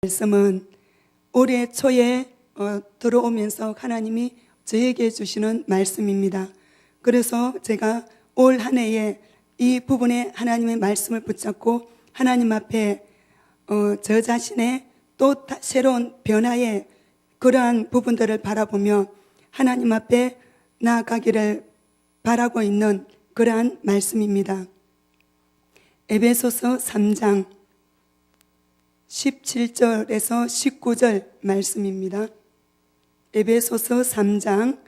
말씀은 올해 초에 들어오면서 하나님이 저에게 주시는 말씀입니다. 그래서 제가 올 한 해에 이 부분에 하나님의 말씀을 붙잡고 하나님 앞에 저 자신의 또 새로운 변화의 그러한 부분들을 바라보며 하나님 앞에 나아가기를 바라고 있는 그러한 말씀입니다. 에베소서 3장 17절에서 19절 말씀입니다. 에베소서 3장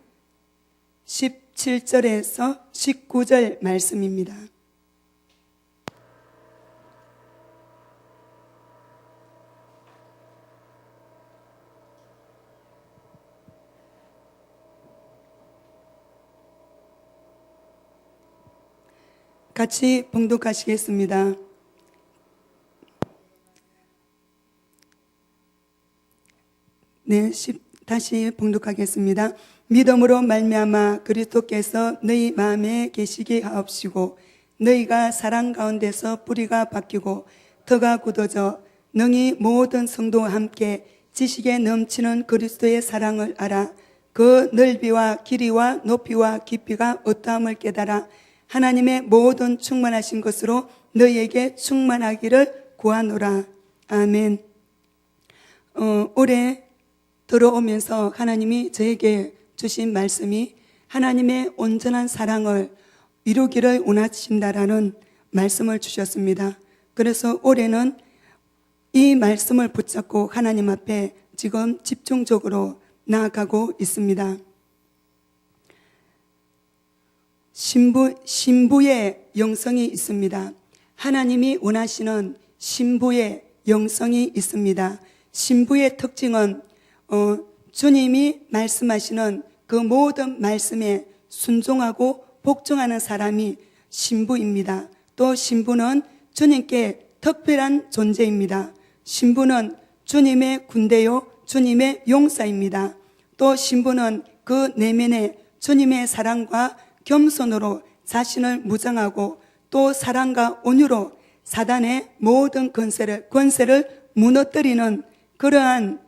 17절에서 19절 말씀입니다. 같이 봉독하시겠습니다. 네, 다시 봉독하겠습니다. 믿음으로 말미암아 그리스도께서 너희 마음에 계시게 하옵시고 너희가 사랑 가운데서 뿌리가 바뀌고 터가 굳어져 능히 모든 성도와 함께 지식에 넘치는 그리스도의 사랑을 알아 그 넓이와 길이와 높이와 깊이가 어떠함을 깨달아 하나님의 모든 충만하신 것으로 너희에게 충만하기를 구하노라. 아멘. 올해 들어오면서 하나님이 저에게 주신 말씀이 하나님의 온전한 사랑을 이루기를 원하신다라는 말씀을 주셨습니다. 그래서 올해는 이 말씀을 붙잡고 하나님 앞에 지금 집중적으로 나아가고 있습니다. 신부의 영성이 있습니다. 하나님이 원하시는 신부의 영성이 있습니다. 신부의 특징은 주님이 말씀하시는 그 모든 말씀에 순종하고 복종하는 사람이 신부입니다. 또 신부는 주님께 특별한 존재입니다. 신부는 주님의 군대요 주님의 용사입니다. 또 신부는 그 내면에 주님의 사랑과 겸손으로 자신을 무장하고 또 사랑과 온유로 사단의 모든 권세를 무너뜨리는 그러한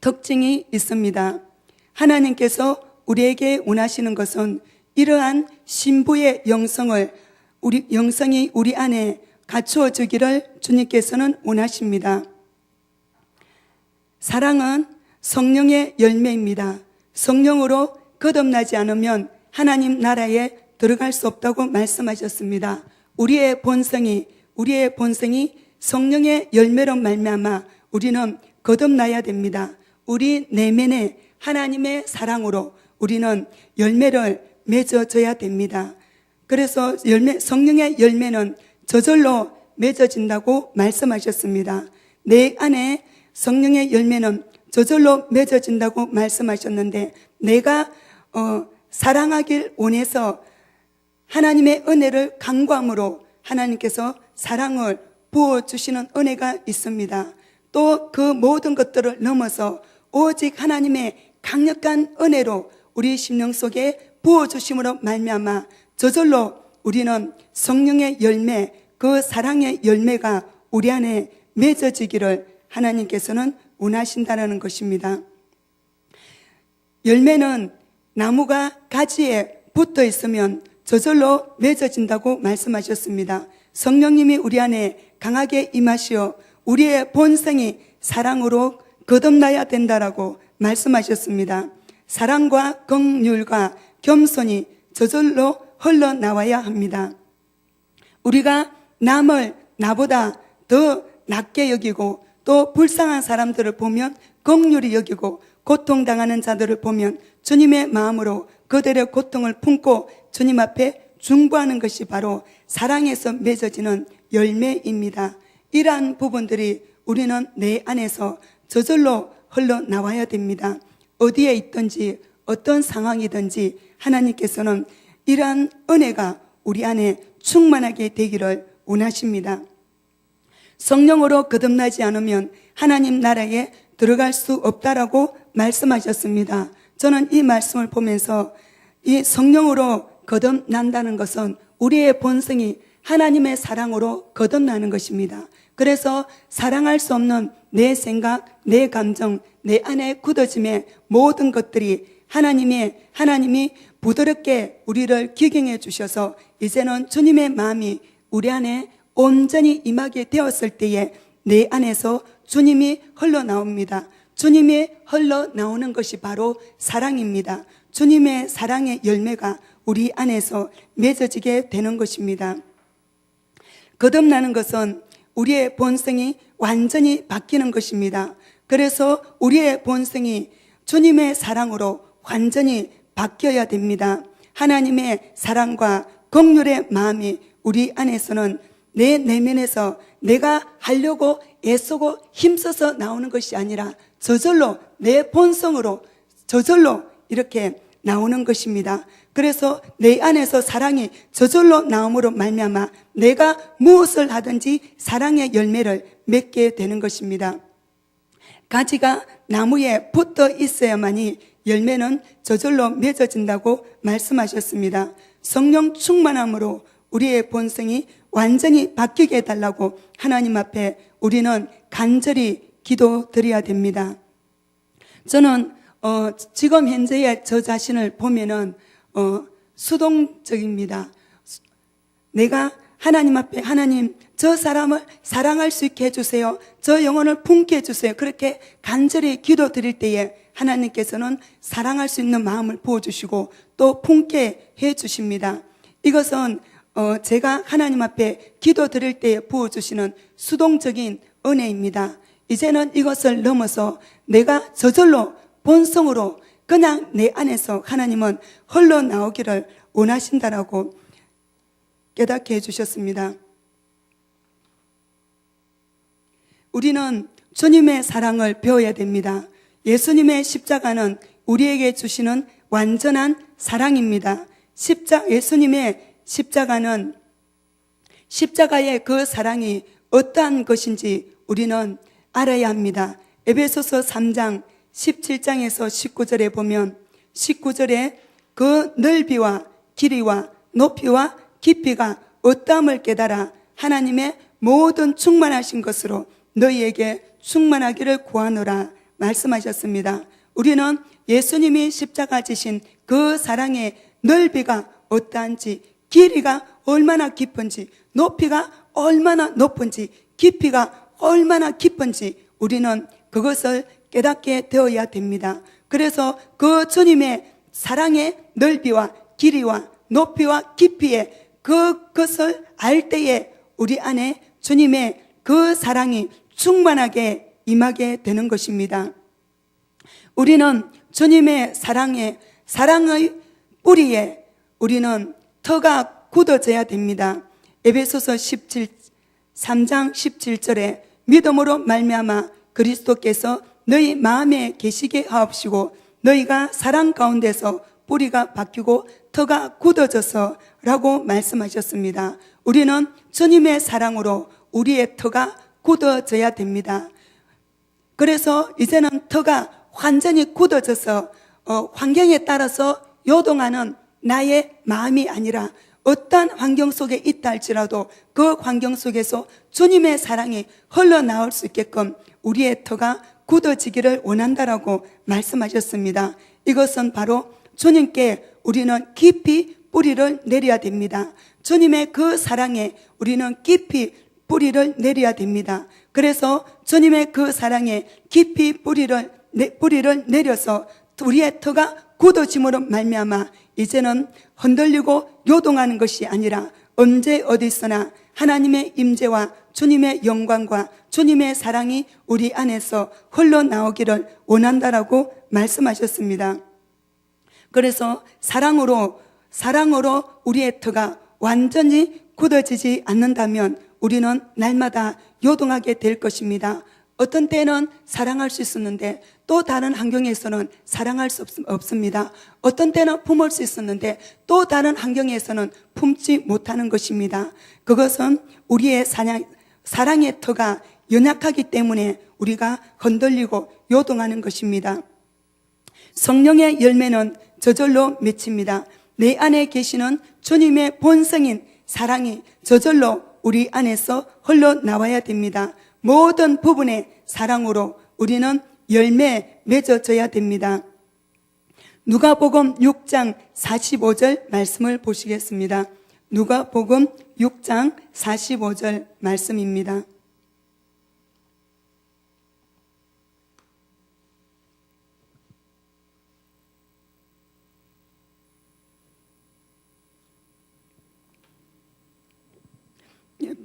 특징이 있습니다. 하나님께서 우리에게 원하시는 것은 이러한 신부의 영성이 우리 안에 갖추어지기를 주님께서는 원하십니다. 사랑은 성령의 열매입니다. 성령으로 거듭나지 않으면 하나님 나라에 들어갈 수 없다고 말씀하셨습니다. 우리의 본성이 성령의 열매로 말미암아 우리는 거듭나야 됩니다. 우리 내면에 하나님의 사랑으로 우리는 열매를 맺어줘야 됩니다. 그래서 성령의 열매는 저절로 맺어진다고 말씀하셨습니다. 내 안에 성령의 열매는 저절로 맺어진다고 말씀하셨는데 내가 사랑하길 원해서 하나님의 은혜를 간구함으로 하나님께서 사랑을 부어주시는 은혜가 있습니다. 또 그 모든 것들을 넘어서 오직 하나님의 강력한 은혜로 우리 심령 속에 부어주심으로 말미암아 저절로 우리는 성령의 열매, 그 사랑의 열매가 우리 안에 맺어지기를 하나님께서는 원하신다는 것입니다. 열매는 나무가 가지에 붙어 있으면 저절로 맺어진다고 말씀하셨습니다. 성령님이 우리 안에 강하게 임하시어 우리의 본성이 사랑으로 거듭나야 된다라고 말씀하셨습니다. 사랑과 긍휼과 겸손이 저절로 흘러나와야 합니다. 우리가 남을 나보다 더 낮게 여기고 또 불쌍한 사람들을 보면 긍휼히 여기고 고통당하는 자들을 보면 주님의 마음으로 그들의 고통을 품고 주님 앞에 중보하는 것이 바로 사랑에서 맺어지는 열매입니다. 이러한 부분들이 우리는 내 안에서 저절로 흘러나와야 됩니다. 어디에 있든지 어떤 상황이든지 하나님께서는 이러한 은혜가 우리 안에 충만하게 되기를 원하십니다. 성령으로 거듭나지 않으면 하나님 나라에 들어갈 수 없다라고 말씀하셨습니다. 저는 이 말씀을 보면서 이 성령으로 거듭난다는 것은 우리의 본성이 하나님의 사랑으로 거듭나는 것입니다. 그래서 사랑할 수 없는 내 생각, 내 감정, 내 안에 굳어짐의 모든 것들이 하나님이 부드럽게 우리를 기경해 주셔서 이제는 주님의 마음이 우리 안에 온전히 임하게 되었을 때에 내 안에서 주님이 흘러나옵니다. 주님이 흘러나오는 것이 바로 사랑입니다. 주님의 사랑의 열매가 우리 안에서 맺어지게 되는 것입니다. 거듭나는 것은 우리의 본성이 완전히 바뀌는 것입니다. 그래서 우리의 본성이 주님의 사랑으로 완전히 바뀌어야 됩니다. 하나님의 사랑과 긍휼의 마음이 우리 안에서는 내 내면에서 내가 하려고 애쓰고 힘써서 나오는 것이 아니라 저절로 내 본성으로 저절로 이렇게 나오는 것입니다. 그래서 내 안에서 사랑이 저절로 나옴으로 말미암아 내가 무엇을 하든지 사랑의 열매를 맺게 되는 것입니다. 가지가 나무에 붙어 있어야만이 열매는 저절로 맺어진다고 말씀하셨습니다. 성령 충만함으로 우리의 본성이 완전히 바뀌게 해달라고 하나님 앞에 우리는 간절히 기도드려야 됩니다. 저는 지금 현재의 저 자신을 보면은 수동적입니다. 내가 하나님 앞에 하나님 저 사람을 사랑할 수 있게 해주세요. 저 영혼을 품게 해주세요. 그렇게 간절히 기도드릴 때에 하나님께서는 사랑할 수 있는 마음을 부어주시고 또 품게 해주십니다. 이것은 제가 하나님 앞에 기도드릴 때에 부어주시는 수동적인 은혜입니다. 이제는 이것을 넘어서 내가 저절로 본성으로 그냥 내 안에서 하나님은 흘러나오기를 원하신다라고 깨닫게 해주셨습니다. 우리는 주님의 사랑을 배워야 됩니다. 예수님의 십자가는 우리에게 주시는 완전한 사랑입니다. 예수님의 십자가는 십자가의 그 사랑이 어떠한 것인지 우리는 알아야 합니다. 에베소서 3장 17장에서 19절에 보면 19절에 그 넓이와 길이와 높이와 깊이가 어떠함을 깨달아 하나님의 모든 충만하신 것으로 너희에게 충만하기를 구하노라 말씀하셨습니다. 우리는 예수님이 십자가 지신 그 사랑의 넓이가 어떠한지, 길이가 얼마나 깊은지, 높이가 얼마나 높은지, 깊이가 얼마나 깊은지 우리는 그것을 깨닫게 되어야 됩니다. 그래서 그 주님의 사랑의 넓이와 길이와 높이와 깊이에 그것을 알 때에 우리 안에 주님의 그 사랑이 충만하게 임하게 되는 것입니다. 우리는 주님의 사랑의 뿌리에 우리는 터가 굳어져야 됩니다. 에베소서 3장 17절에 믿음으로 말미암아 그리스도께서 너희 마음에 계시게 하옵시고 너희가 사랑 가운데서 뿌리가 바뀌고 터가 굳어져서 라고 말씀하셨습니다. 우리는 주님의 사랑으로 우리의 터가 굳어져야 됩니다. 그래서 이제는 터가 완전히 굳어져서 환경에 따라서 요동하는 나의 마음이 아니라 어떤 환경 속에 있다 할지라도 그 환경 속에서 주님의 사랑이 흘러나올 수 있게끔 우리의 터가 굳어지기를 원한다라고 말씀하셨습니다. 이것은 바로 주님께 우리는 깊이 뿌리를 내려야 됩니다. 주님의 그 사랑에 우리는 깊이 뿌리를 내려야 됩니다. 그래서 주님의 그 사랑에 깊이 뿌리를 내려서 우리의 터가 굳어짐으로 말미암아 이제는 흔들리고 요동하는 것이 아니라 언제 어디서나 하나님의 임재와 주님의 영광과 주님의 사랑이 우리 안에서 흘러나오기를 원한다라고 말씀하셨습니다. 그래서 사랑으로 우리의 터가 완전히 굳어지지 않는다면 우리는 날마다 요동하게 될 것입니다. 어떤 때는 사랑할 수 있었는데 또 다른 환경에서는 사랑할 수 없습니다. 어떤 때는 품을 수 있었는데 또 다른 환경에서는 품지 못하는 것입니다. 그것은 우리의 사랑의 터가 연약하기 때문에 우리가 흔들리고 요동하는 것입니다. 성령의 열매는 저절로 맺힙니다. 내 안에 계시는 주님의 본성인 사랑이 저절로 우리 안에서 흘러나와야 됩니다. 모든 부분의 사랑으로 우리는 열매 맺어져야 됩니다. 누가복음 6장 45절 말씀을 보시겠습니다. 누가복음 6장 45절 말씀입니다.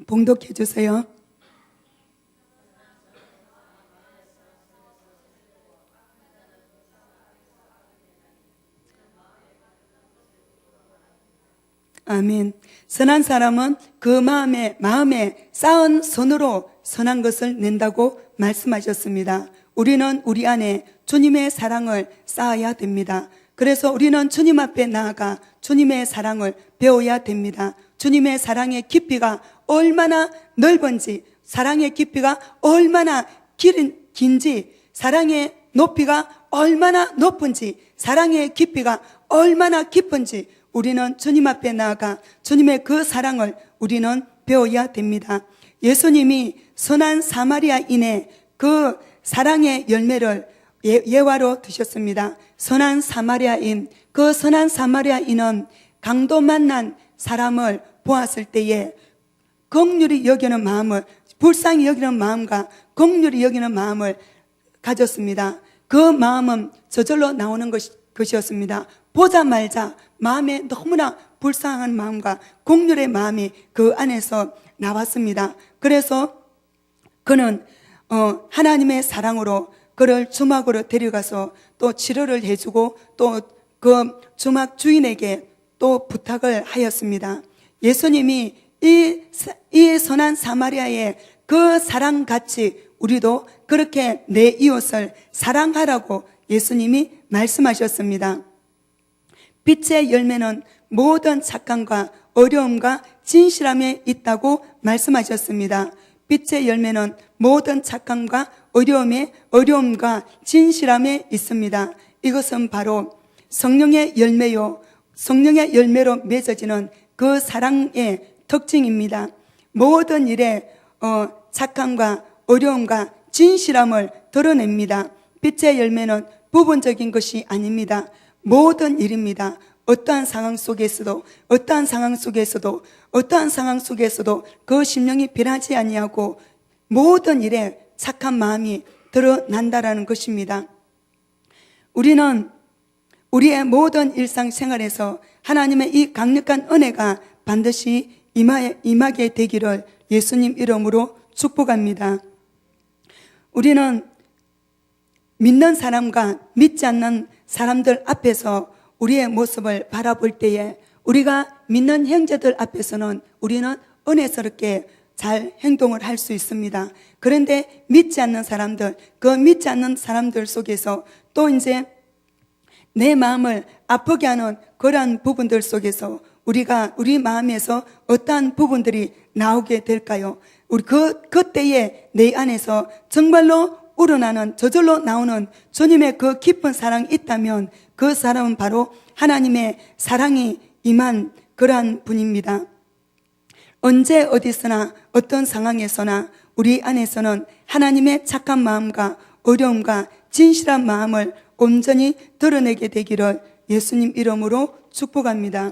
봉독해 주세요. 아멘. 선한 사람은 그 마음에 쌓은 손으로 선한 것을 낸다고 말씀하셨습니다. 우리는 우리 안에 주님의 사랑을 쌓아야 됩니다. 그래서 우리는 주님 앞에 나아가 주님의 사랑을 배워야 됩니다. 주님의 사랑의 깊이가 얼마나 넓은지, 사랑의 깊이가 얼마나 긴지, 사랑의 높이가 얼마나 높은지, 사랑의 깊이가 얼마나 깊은지 우리는 주님 앞에 나아가 주님의 그 사랑을 우리는 배워야 됩니다. 예수님이 선한 사마리아인의 그 사랑의 열매를 예화로 드셨습니다. 선한 사마리아인, 그 선한 사마리아인은 강도 만난 사람을 보았을 때에 긍휼히 여기는 마음을, 불쌍히 여기는 마음과 긍휼히 여기는 마음을 가졌습니다. 그 마음은 저절로 나오는 것이었습니다. 보자마자 마음에 너무나 불쌍한 마음과 긍휼의 마음이 그 안에서 나왔습니다. 그래서 그는 하나님의 사랑으로 그를 주막으로 데려가서 또 치료를 해주고 또 그 주막 주인에게 또 부탁을 하였습니다. 예수님이 이 선한 사마리아의 그 사랑같이 우리도 그렇게 내 이웃을 사랑하라고 예수님이 말씀하셨습니다. 빛의 열매는 모든 착함과 어려움과 진실함에 있다고 말씀하셨습니다. 빛의 열매는 모든 착함과 어려움과 진실함에 있습니다. 이것은 바로 성령의 열매요, 성령의 열매로 맺어지는 그 사랑의 특징입니다. 모든 일에 착함과 어려움과 진실함을 드러냅니다. 빛의 열매는 부분적인 것이 아닙니다. 모든 일입니다. 어떠한 상황 속에서도 그 심령이 변하지 아니하고 모든 일에 착한 마음이 드러난다라는 것입니다. 우리는 우리의 모든 일상생활에서 하나님의 이 강력한 은혜가 반드시 임하게 되기를 예수님 이름으로 축복합니다. 우리는 믿는 사람과 믿지 않는 사람들 앞에서 우리의 모습을 바라볼 때에 우리가 믿는 형제들 앞에서는 우리는 은혜스럽게 잘 행동을 할 수 있습니다. 그런데 믿지 않는 사람들, 그 믿지 않는 사람들 속에서 또 이제 내 마음을 아프게 하는 그러한 부분들 속에서 우리 마음에서 어떠한 부분들이 나오게 될까요? 우리 그때에 내 안에서 정말로 우러나는, 저절로 나오는 주님의 그 깊은 사랑이 있다면 그 사람은 바로 하나님의 사랑이 임한 그러한 분입니다. 언제 어디서나 어떤 상황에서나 우리 안에서는 하나님의 착한 마음과 어려움과 진실한 마음을 온전히 드러내게 되기를 예수님 이름으로 축복합니다.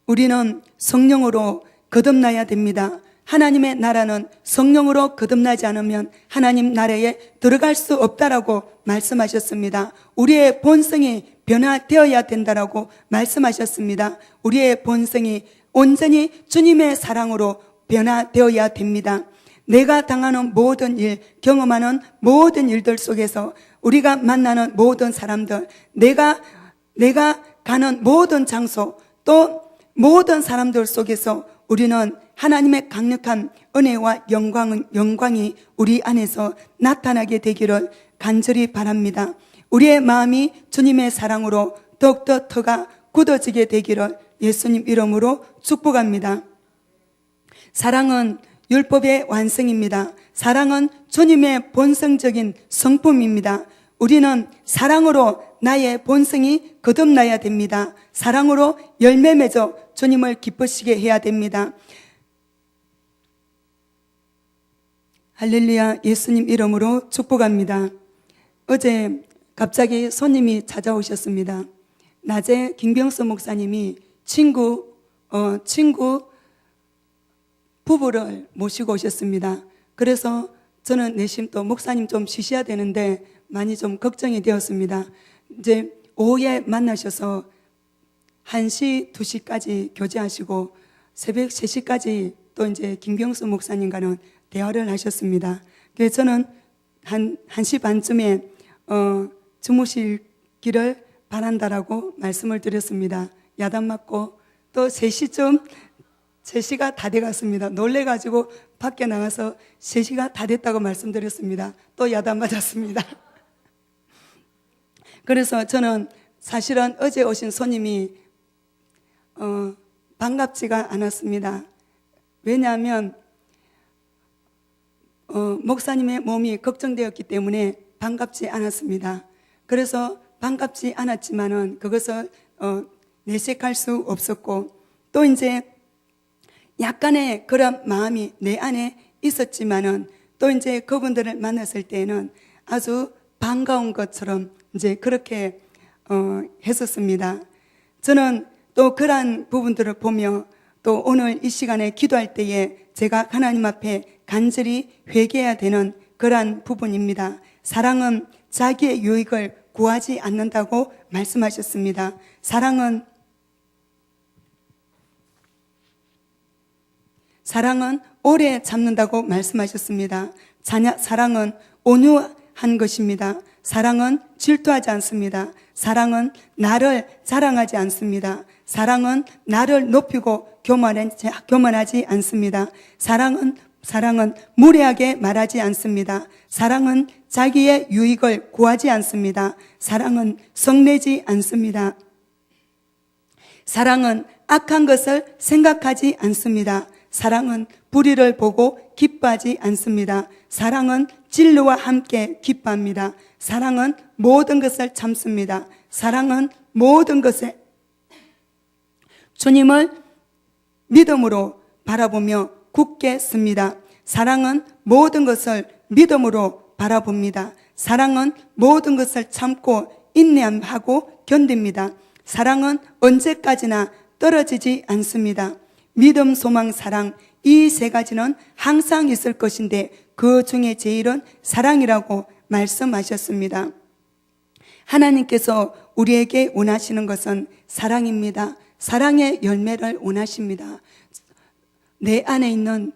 우리는 성령으로 거듭나야 됩니다. 하나님의 나라는 성령으로 거듭나지 않으면 하나님 나라에 들어갈 수 없다라고 말씀하셨습니다. 우리의 본성이 변화되어야 된다라고 말씀하셨습니다. 우리의 본성이 온전히 주님의 사랑으로 변화되어야 됩니다. 내가 당하는 모든 일, 경험하는 모든 일들 속에서 우리가 만나는 모든 사람들, 내가 가는 모든 장소, 또 모든 사람들 속에서 우리는 하나님의 강력한 은혜와 영광이 우리 안에서 나타나게 되기를 간절히 바랍니다. 우리의 마음이 주님의 사랑으로 더욱더 터가 굳어지게 되기를 예수님 이름으로 축복합니다. 사랑은 율법의 완성입니다. 사랑은 주님의 본성적인 성품입니다. 우리는 사랑으로 나의 본성이 거듭나야 됩니다. 사랑으로 열매 맺어 주님을 기쁘시게 해야 됩니다. 할렐루야, 예수님 이름으로 축복합니다. 어제 갑자기 손님이 찾아오셨습니다. 낮에 김병수 목사님이 친구 부부를 모시고 오셨습니다. 그래서 저는 내심 또 목사님 좀 쉬셔야 되는데 많이 좀 걱정이 되었습니다. 이제 오후에 만나셔서 1시, 2시까지 교제하시고 새벽 3시까지 또 이제 김병수 목사님과는 대화를 하셨습니다. 그래서 저는 한 1시 반쯤에 주무시기를 바란다라고 말씀을 드렸습니다. 야단 맞고 또 3시쯤 3시가 다 돼갔습니다. 놀래가지고 밖에 나가서 3시가 다 됐다고 말씀드렸습니다. 또 야단 맞았습니다. 그래서 저는 사실은 어제 오신 손님이 반갑지가 않았습니다. 왜냐하면 목사님의 몸이 걱정되었기 때문에 반갑지 않았습니다. 그래서 반갑지 않았지만은 그것을 내색할 수 없었고 또 이제 약간의 그런 마음이 내 안에 있었지만은 또 이제 그분들을 만났을 때는 아주 반가운 것처럼 이제 그렇게 했었습니다. 저는 또 그러한 부분들을 보며 또 오늘 이 시간에 기도할 때에 제가 하나님 앞에 간절히 회개해야 되는 그러한 부분입니다. 사랑은 자기의 유익을 구하지 않는다고 말씀하셨습니다. 사랑은 오래 참는다고 말씀하셨습니다. 사랑은 온유한 것입니다. 사랑은 질투하지 않습니다. 사랑은 나를 자랑하지 않습니다. 사랑은 나를 높이고 교만하지 않습니다. 사랑은 무례하게 말하지 않습니다. 사랑은 자기의 유익을 구하지 않습니다. 사랑은 성내지 않습니다. 사랑은 악한 것을 생각하지 않습니다. 사랑은 불의를 보고 기뻐하지 않습니다. 사랑은 진리와 함께 기뻐합니다. 사랑은 모든 것을 참습니다. 사랑은 모든 것에 주님을 믿음으로 바라보며 굳게 씁니다. 사랑은 모든 것을 믿음으로 바라봅니다. 사랑은 모든 것을 참고 인내하고 견딥니다. 사랑은 언제까지나 떨어지지 않습니다. 믿음, 소망, 사랑 이 세 가지는 항상 있을 것인데 그 중에 제일은 사랑이라고 말씀하셨습니다. 하나님께서 우리에게 원하시는 것은 사랑입니다. 사랑의 열매를 원하십니다. 내 안에 있는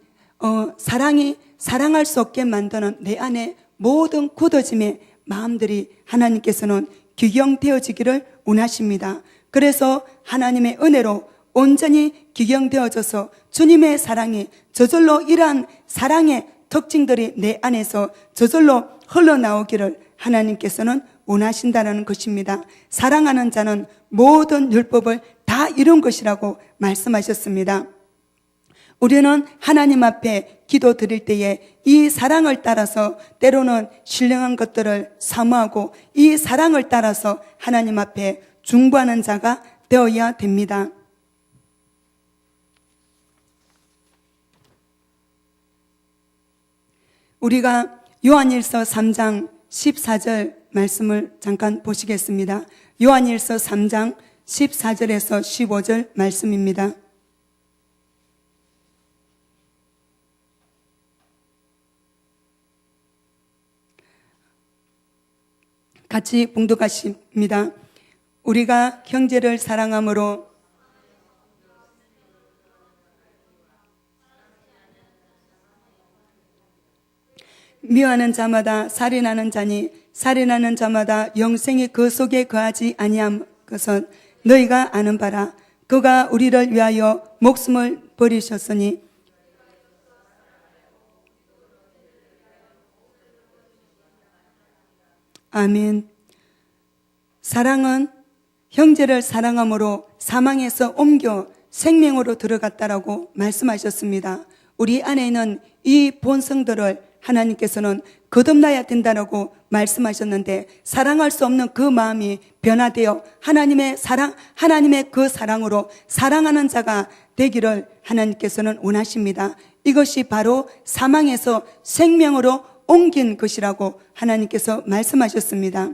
사랑이 사랑할 수 없게 만드는 내 안에 모든 굳어짐의 마음들이 하나님께서는 규경되어지기를 원하십니다. 그래서 하나님의 은혜로 온전히 규경되어져서 주님의 사랑이 저절로 이러한 사랑의 특징들이 내 안에서 저절로 흘러나오기를 하나님께서는 원하신다는 것입니다. 사랑하는 자는 모든 율법을 다 이룬 것이라고 말씀하셨습니다. 우리는 하나님 앞에 기도 드릴 때에 이 사랑을 따라서 때로는 신령한 것들을 사모하고 이 사랑을 따라서 하나님 앞에 중보하는 자가 되어야 됩니다. 우리가 요한일서 3장 14절 말씀을 잠깐 보시겠습니다. 요한일서 3장 14절에서 15절 말씀입니다. 같이 봉독하십니다. 우리가 형제를 사랑함으로 미워하는 자마다 살인하는 자니 살인하는 자마다 영생이 그 속에 거하지 아니함 것은 너희가 아는 바라. 그가 우리를 위하여 목숨을 버리셨으니 아멘. 사랑은 형제를 사랑함으로 사망에서 옮겨 생명으로 들어갔다라고 말씀하셨습니다. 우리 안에 있는 이 본성들을 하나님께서는 거듭나야 된다라고 말씀하셨는데 사랑할 수 없는 그 마음이 변화되어 하나님의 그 사랑으로 사랑하는 자가 되기를 하나님께서는 원하십니다. 이것이 바로 사망에서 생명으로 옮긴 것이라고 하나님께서 말씀하셨습니다.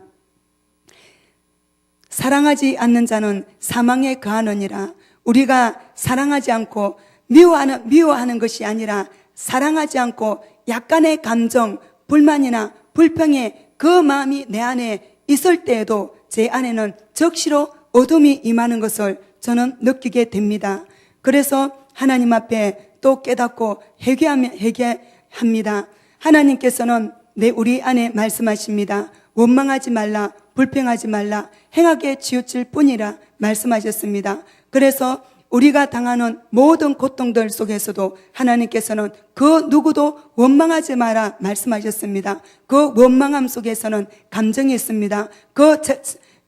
사랑하지 않는 자는 사망에 거하느니라. 우리가 사랑하지 않고 미워하는 것이 아니라 사랑하지 않고 약간의 감정, 불만이나 불평의 그 마음이 내 안에 있을 때에도 제 안에는 적시로 어둠이 임하는 것을 저는 느끼게 됩니다. 그래서 하나님 앞에 또 깨닫고 회개합니다. 하나님께서는 우리 안에 말씀하십니다. 원망하지 말라, 불평하지 말라, 행하게 치우칠 뿐이라 말씀하셨습니다. 그래서 우리가 당하는 모든 고통들 속에서도 하나님께서는 그 누구도 원망하지 마라 말씀하셨습니다. 그 원망함 속에서는 감정이 있습니다. 그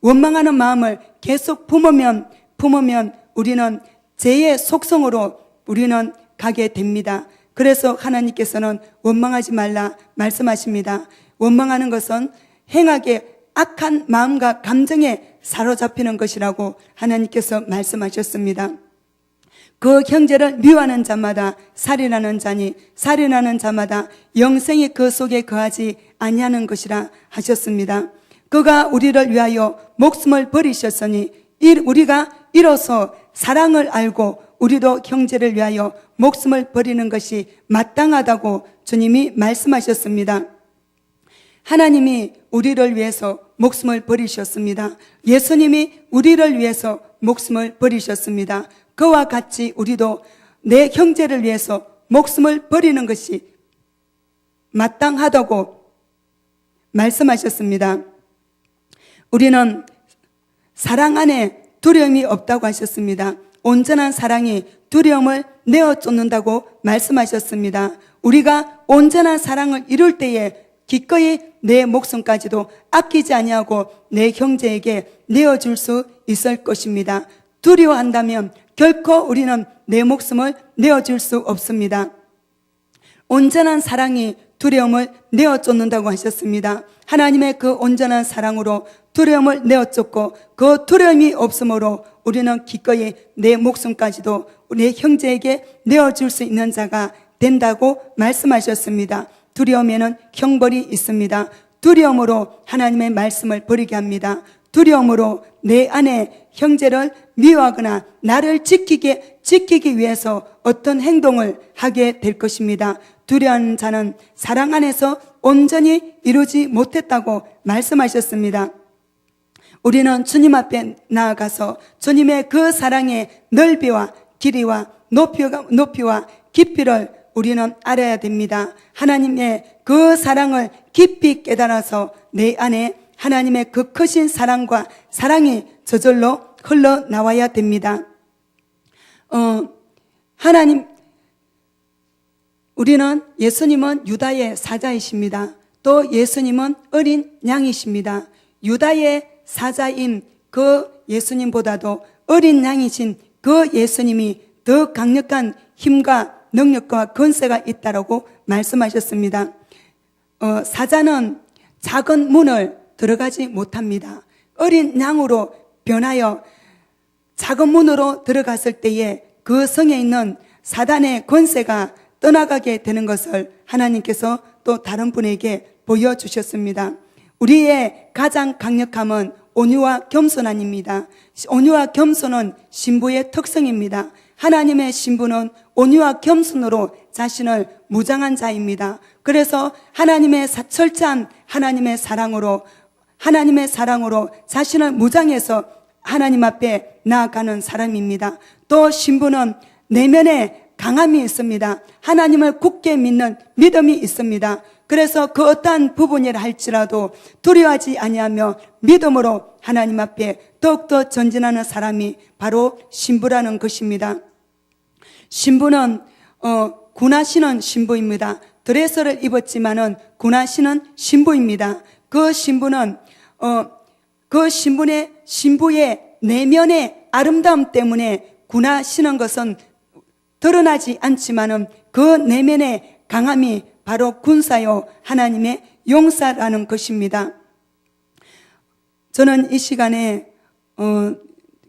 원망하는 마음을 계속 품으면 우리는 죄의 속성으로 우리는 가게 됩니다. 그래서 하나님께서는 원망하지 말라 말씀하십니다. 원망하는 것은 행하게 악한 마음과 감정에 사로잡히는 것이라고 하나님께서 말씀하셨습니다. 그 형제를 미워하는 자마다 살인하는 자니 살인하는 자마다 영생이 그 속에 거하지 아니하는 것이라 하셨습니다. 그가 우리를 위하여 목숨을 버리셨으니 우리가 이로써 사랑을 알고 우리도 형제를 위하여 목숨을 버리는 것이 마땅하다고 주님이 말씀하셨습니다. 하나님이 우리를 위해서 목숨을 버리셨습니다. 예수님이 우리를 위해서 목숨을 버리셨습니다. 그와 같이 우리도 내 형제를 위해서 목숨을 버리는 것이 마땅하다고 말씀하셨습니다. 우리는 사랑 안에 두려움이 없다고 하셨습니다. 온전한 사랑이 두려움을 내어쫓는다고 말씀하셨습니다. 우리가 온전한 사랑을 이룰 때에 기꺼이 내 목숨까지도 아끼지 아니하고 내 형제에게 내어줄 수 있을 것입니다. 두려워한다면 결코 우리는 내 목숨을 내어줄 수 없습니다. 온전한 사랑이 두려움을 내어쫓는다고 하셨습니다. 하나님의 그 온전한 사랑으로 두려움을 내어쫓고 그 두려움이 없으므로 우리는 기꺼이 내 목숨까지도 내 형제에게 내어줄 수 있는 자가 된다고 말씀하셨습니다. 두려움에는 형벌이 있습니다. 두려움으로 하나님의 말씀을 버리게 합니다. 두려움으로 내 안에 형제를 미워하거나 나를 지키기 위해서 어떤 행동을 하게 될 것입니다. 두려워하는 자는 사랑 안에서 온전히 이루지 못했다고 말씀하셨습니다. 우리는 주님 앞에 나아가서 주님의 그 사랑의 넓이와 길이와 높이와 깊이를 우리는 알아야 됩니다. 하나님의 그 사랑을 깊이 깨달아서 내 안에 하나님의 그 크신 사랑과 사랑이 저절로 흘러나와야 됩니다. 우리는 예수님은 유다의 사자이십니다. 또 예수님은 어린 양이십니다. 유다의 사자인 그 예수님보다도 어린 양이신 그 예수님이 더 강력한 힘과 능력과 권세가 있다라고 말씀하셨습니다. 사자는 작은 문을 들어가지 못합니다. 어린 양으로 변하여 작은 문으로 들어갔을 때에 그 성에 있는 사단의 권세가 떠나가게 되는 것을 하나님께서 또 다른 분에게 보여주셨습니다. 우리의 가장 강력함은 온유와 겸손 아닙니다. 온유와 겸손은 신부의 특성입니다. 하나님의 신부는 온유와 겸손으로 자신을 무장한 자입니다. 그래서 철저한 하나님의 사랑으로 자신을 무장해서 하나님 앞에 나아가는 사람입니다. 또 신부는 내면에 강함이 있습니다. 하나님을 굳게 믿는 믿음이 있습니다. 그래서 그 어떠한 부분이라 할지라도 두려워하지 아니하며 믿음으로 하나님 앞에 더욱더 전진하는 사람이 바로 신부라는 것입니다. 신부는 군하시는 신부입니다. 드레스를 입었지만은 군하시는 신부입니다. 그 신부는 신부의 내면의 아름다움 때문에 군하시는 것은 드러나지 않지만은 그 내면의 강함이 바로 군사요 하나님의 용사라는 것입니다. 저는 이 시간에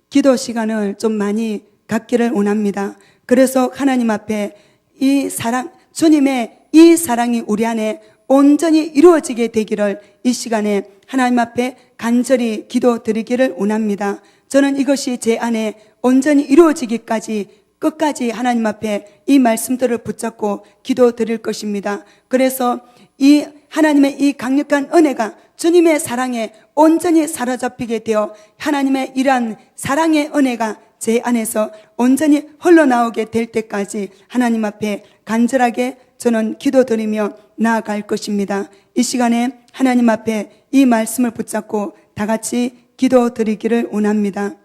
기도 시간을 좀 많이 갖기를 원합니다. 그래서 하나님 앞에 이 사랑, 주님의 이 사랑이 우리 안에 온전히 이루어지게 되기를 이 시간에 하나님 앞에 간절히 기도드리기를 원합니다. 저는 이것이 제 안에 온전히 이루어지기까지 끝까지 하나님 앞에 이 말씀들을 붙잡고 기도드릴 것입니다. 그래서 이 하나님의 이 강력한 은혜가 주님의 사랑에 온전히 사로잡히게 되어 하나님의 이러한 사랑의 은혜가 제 안에서 온전히 흘러나오게 될 때까지 하나님 앞에 간절하게 저는 기도드리며 나아갈 것입니다. 이 시간에 하나님 앞에 이 말씀을 붙잡고 다 같이 기도드리기를 원합니다.